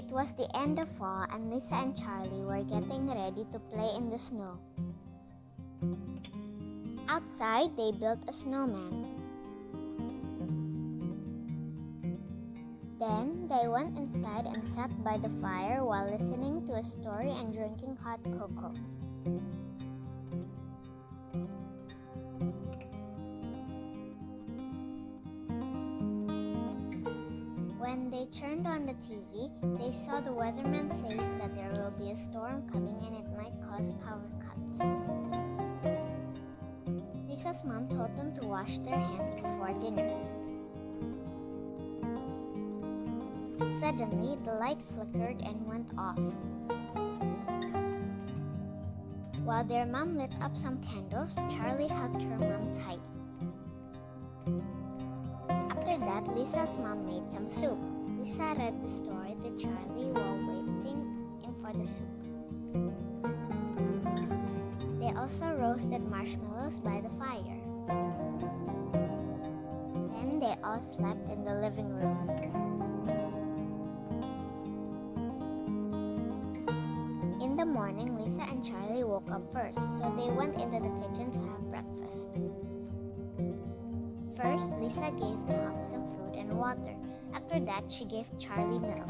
It was the end of fall and Lisa and Charlie were getting ready to play in the snow. Outside, they built a snowman. Then they went inside and sat by the fire while listening to a story and drinking hot cocoa. When they turned on the TV, they saw the weatherman saying that there will be a storm coming and it might cause power cuts. Lisa's mom told them to wash their hands before dinner. Suddenly, the light flickered and went off. While their mom lit up some candles, Charlie hugged her mom tight. After that, Lisa's mom made some soup. Lisa read the story to Charlie while waiting for the soup. They also roasted marshmallows by the fire. Then they all slept in the living room. In the morning, Lisa and Charlie woke up first, so they went into the kitchen to have breakfast. First, Lisa gave Tom some food and water. After that, she gave Charlie milk.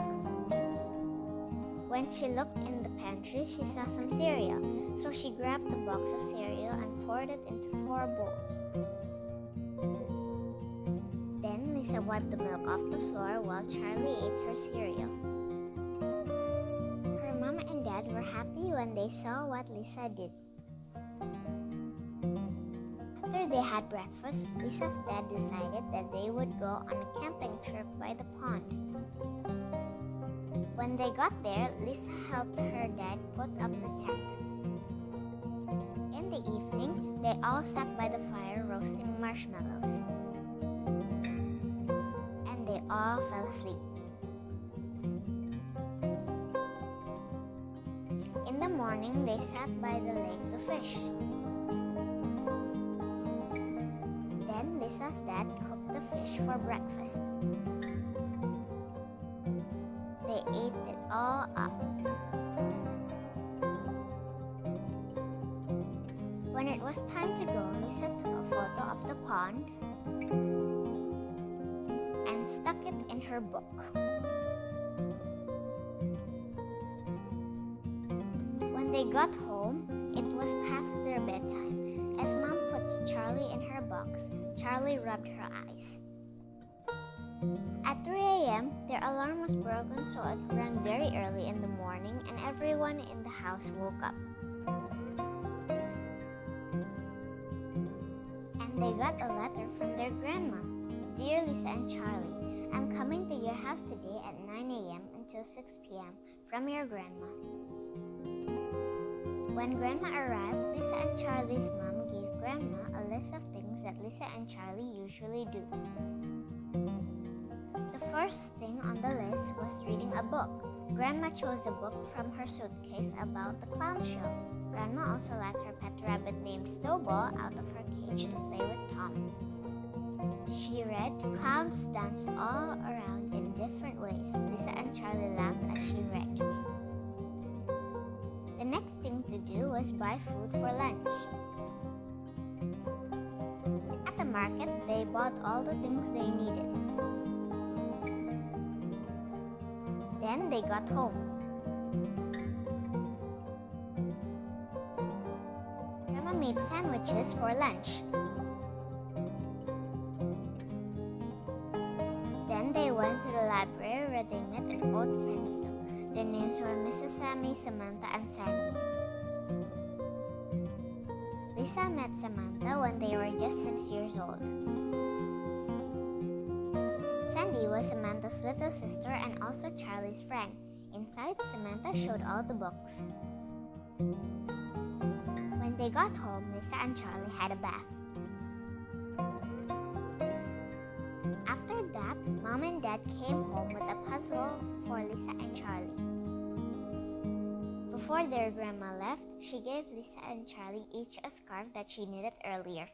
When she looked in the pantry, she saw some cereal, so she grabbed the box of cereal and poured it into 4 bowls. Then Lisa wiped the milk off the floor while Charlie ate her cereal. Her mom and dad were happy when they saw what Lisa did. After they had breakfast, Lisa's dad decided that they would go on a camping trip by the pond. When they got there, Lisa helped her dad put up the tent. In the evening, they all sat by the fire roasting marshmallows. And they all fell asleep. In the morning, they sat by the lake to fish. Then Lisa's dad cooked the fish for breakfast. They ate it all up. When it was time to go, Lisa took a photo of the pond and stuck it in her book. When they got home, it was past their bedtime. As Mom put Charlie in her box, Charlie rubbed her eyes. At 3 a.m., their alarm was broken, so it rang very early in the morning and everyone in the house woke up. And they got a letter from their grandma. Dear Lisa and Charlie, I'm coming to your house today at 9 a.m. until 6 p.m. from your grandma. When Grandma arrived, Lisa and Charlie's mom gave Grandma a list of things that Lisa and Charlie usually do. The first thing on the list was reading a book. Grandma chose a book from her suitcase about the clown show. Grandma also let her pet rabbit named Snowball out of her cage to play with Tom. She read Clowns Dance All Around in Different Ways. Lisa and Charlie laughed as she read. The next thing to do was buy food for lunch. At the market, they bought all the things they needed. Then they got home. Grandma made sandwiches for lunch. Then they went to the library where they met an old friend of them. Their names were Mrs. Sammy, Samantha, and Sandy. Lisa met Samantha when they were just 6 years old. Sandy was Samantha's little sister and also Charlie's friend. Inside, Samantha showed all the books. When they got home, Lisa and Charlie had a bath. After that, Mom and Dad came home with a puzzle for Lisa and Charlie. Before their grandma left, she gave Lisa and Charlie each a scarf that she knitted earlier.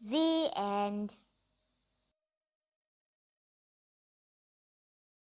The end.